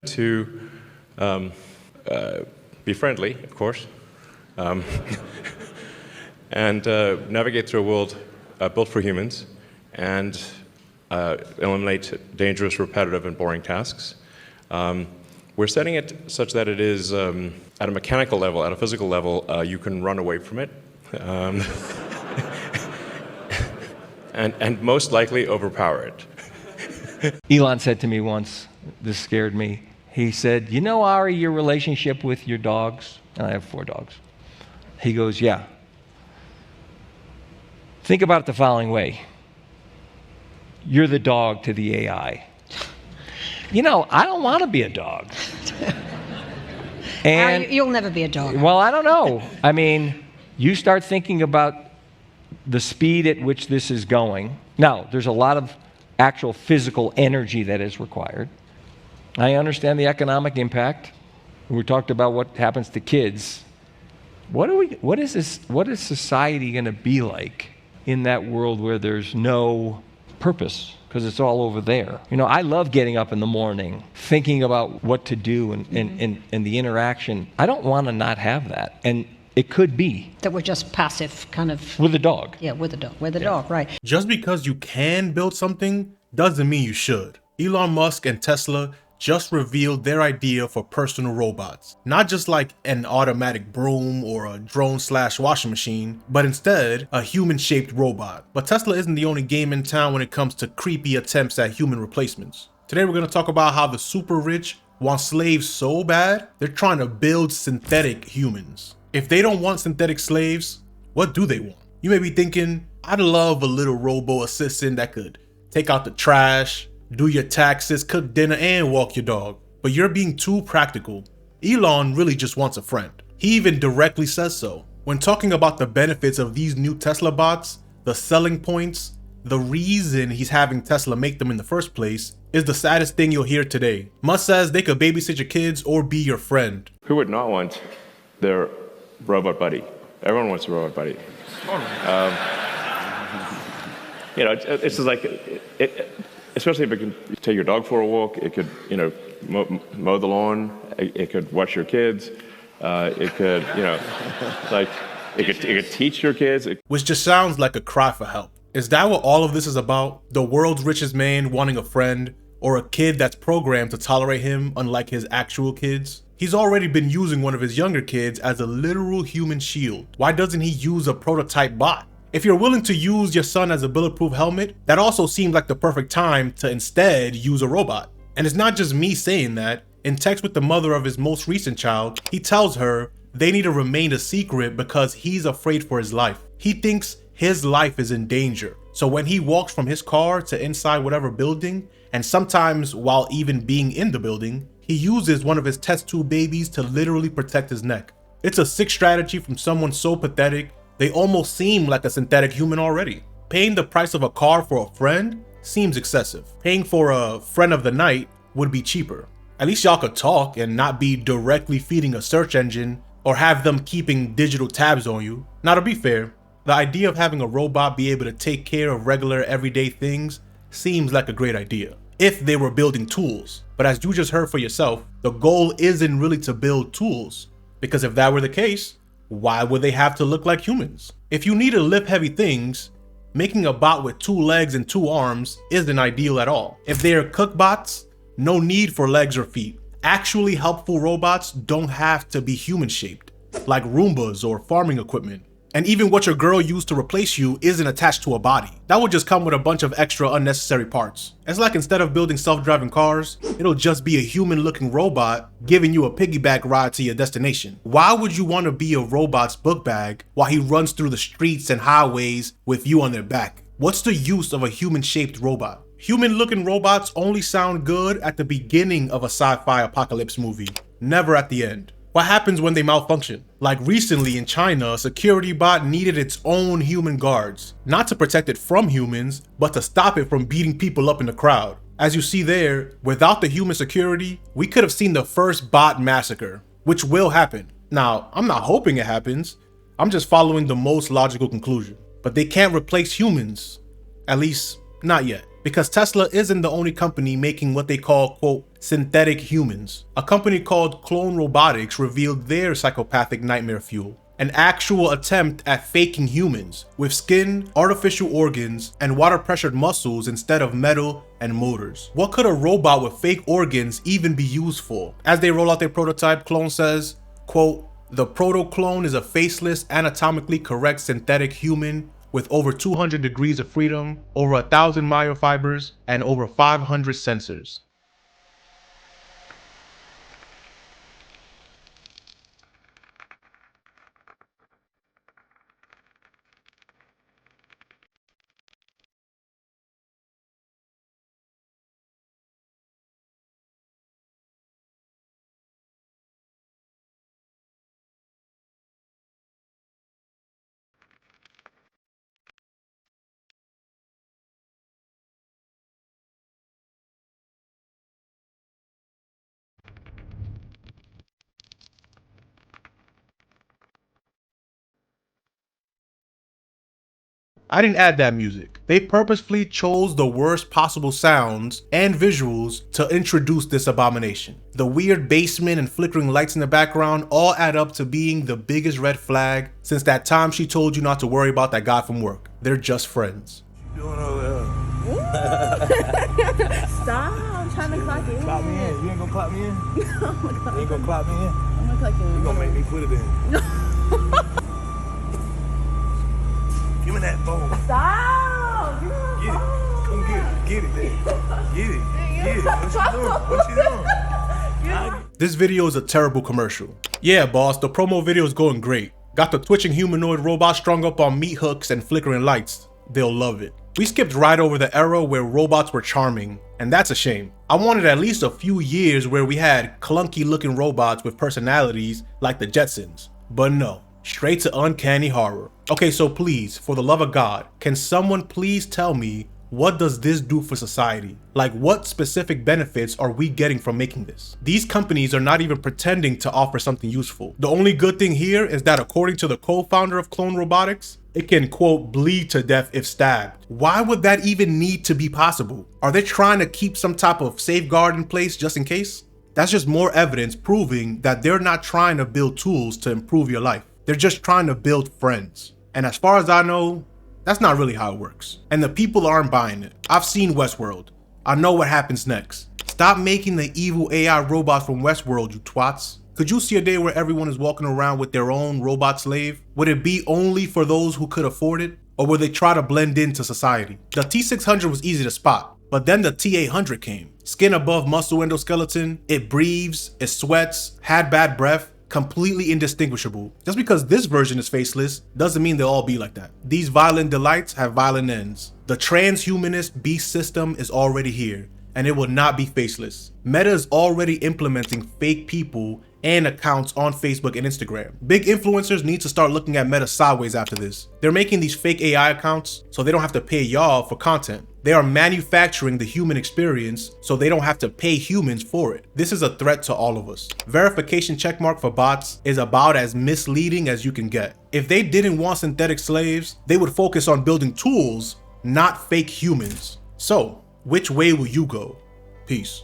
to be friendly, of course, and navigate through a world built for humans, and eliminate dangerous, repetitive, and boring tasks. We're setting it such that it is, at a mechanical level, at a physical level, you can run away from it, and most likely overpower it. Elon said to me once, this scared me, he said, "You know, Ari, your relationship with your dogs," and I have 4 dogs. He goes, "Yeah. Think about it the following way. You're the dog to the AI. You know, I don't want to be a dog." And you'll never be a dog. Well, I don't know. I mean, you start thinking about the speed at which this is going. Now, there's a lot of actual physical energy that is required. I understand the economic impact. We talked about what happens to kids. What is society going to be like in that world where there's no purpose? Because it's all over there. You know, I love getting up in the morning, thinking about what to do and the interaction. I don't want to not have that. And it could be that we're just passive, kind of. With a dog. Yeah, with a dog. With a dog, right. Just because you can build something doesn't mean you should. Elon Musk and Tesla just revealed their idea for personal robots. Not just like an automatic broom or a drone/washing machine, but instead a human-shaped robot. But Tesla isn't the only game in town when it comes to creepy attempts at human replacements. Today we're going to talk about how the super rich want slaves so bad, they're trying to build synthetic humans. If they don't want synthetic slaves, what do they want? You may be thinking, I'd love a little robo-assistant that could take out the trash, do your taxes, cook dinner, and walk your dog. But you're being too practical. Elon really just wants a friend. He even directly says so. When talking about the benefits of these new Tesla bots, the selling points, the reason he's having Tesla make them in the first place is the saddest thing you'll hear today. Musk says they could babysit your kids or be your friend. Who would not want their robot buddy? Everyone wants a robot buddy. You know, it's just like, especially if it can take your dog for a walk, it could, you know, mow the lawn, it could watch your kids, it could, you know, like, it could teach your kids. Which just sounds like a cry for help. Is that what all of this is about? The world's richest man wanting a friend, or a kid that's programmed to tolerate him unlike his actual kids? He's already been using one of his younger kids as a literal human shield. Why doesn't he use a prototype bot? If you're willing to use your son as a bulletproof helmet, that also seems like the perfect time to instead use a robot. And it's not just me saying that. In text with the mother of his most recent child, he tells her they need to remain a secret because he's afraid for his life. He thinks his life is in danger. So when he walks from his car to inside whatever building, and sometimes while even being in the building, he uses one of his test tube babies to literally protect his neck. It's a sick strategy from someone so pathetic, they almost seem like a synthetic human already. Paying the price of a car for a friend seems excessive. Paying for a friend of the night would be cheaper. At least y'all could talk and not be directly feeding a search engine or have them keeping digital tabs on you. Now, to be fair, the idea of having a robot be able to take care of regular everyday things seems like a great idea, if they were building tools. But as you just heard for yourself, the goal isn't really to build tools, because if that were the case, why would they have to look like humans? If you need to lift heavy things, making a bot with 2 legs and 2 arms isn't ideal at all. If they are cook bots, no need for legs or feet. Actually helpful robots don't have to be human-shaped, like Roombas or farming equipment. And even what your girl used to replace you isn't attached to a body. That would just come with a bunch of extra unnecessary parts. It's like instead of building self-driving cars, it'll just be a human-looking robot giving you a piggyback ride to your destination. Why would you want to be a robot's book bag while he runs through the streets and highways with you on their back? What's the use of a human-shaped robot? Human-looking robots only sound good at the beginning of a sci-fi apocalypse movie, never at the end. What happens when they malfunction? Like recently in China, a security bot needed its own human guards, not to protect it from humans, but to stop it from beating people up in the crowd. As you see there, without the human security, we could have seen the first bot massacre, which will happen. Now, I'm not hoping it happens, I'm just following the most logical conclusion. But they can't replace humans, at least not yet. because Tesla isn't the only company making what they call, quote, synthetic humans. A company called Clone Robotics revealed their psychopathic nightmare fuel, an actual attempt at faking humans with skin, artificial organs, and water-pressured muscles instead of metal and motors. What could a robot with fake organs even be used for? As they roll out their prototype, Clone says, quote, "The proto-clone is a faceless, anatomically correct synthetic human with over 200 degrees of freedom, over 1,000 myofibers, and over 500 sensors." I didn't add that music. They purposefully chose the worst possible sounds and visuals to introduce this abomination. The weird basement and flickering lights in the background all add up to being the biggest red flag since that time she told you not to worry about that guy from work. They're just friends. Doing all that. Stop, I'm trying to clock in. Clock me in. You ain't gonna clock me in? Oh my God. You ain't gonna clock me in? I'm gonna clock you in. You gonna make me put it in. Give me that phone. Stop! Give me my Get it. phone. Come get it. Get it then. Get it. Get it. What you doing? What you doing? This video is a terrible commercial. Yeah, boss, the promo video is going great. Got the twitching humanoid robot strung up on meat hooks and flickering lights. They'll love it. We skipped right over the era where robots were charming, and that's a shame. I wanted at least a few years where we had clunky looking robots with personalities like the Jetsons. But no, straight to uncanny horror. Okay, so please, for the love of God, can someone please tell me, what does this do for society? Like, what specific benefits are we getting from making this? These companies are not even pretending to offer something useful. The only good thing here is that according to the co-founder of Clone Robotics, it can, quote, bleed to death if stabbed. Why would that even need to be possible? Are they trying to keep some type of safeguard in place just in case? That's just more evidence proving that they're not trying to build tools to improve your life. They're just trying to build friends. And as far as I know, that's not really how it works. And the people aren't buying it. I've seen Westworld. I know what happens next. Stop making the evil AI robots from Westworld, you twats. Could you see a day where everyone is walking around with their own robot slave? Would it be only for those who could afford it? Or would they try to blend into society? The T600 was easy to spot, but then the T800 came. Skin above muscle endoskeleton, it breathes, it sweats, had bad breath, completely indistinguishable. Just because this version is faceless doesn't mean they'll all be like that. These violent delights have violent ends. The transhumanist beast system is already here, and it will not be faceless. Meta is already implementing fake people and accounts on Facebook and Instagram. Big influencers need to start looking at Meta sideways after this. They're making these fake AI accounts so they don't have to pay y'all for content. They are manufacturing the human experience so they don't have to pay humans for it. This is a threat to all of us. Verification checkmark for bots is about as misleading as you can get. If they didn't want synthetic slaves, they would focus on building tools, not fake humans. So, which way will you go? Peace.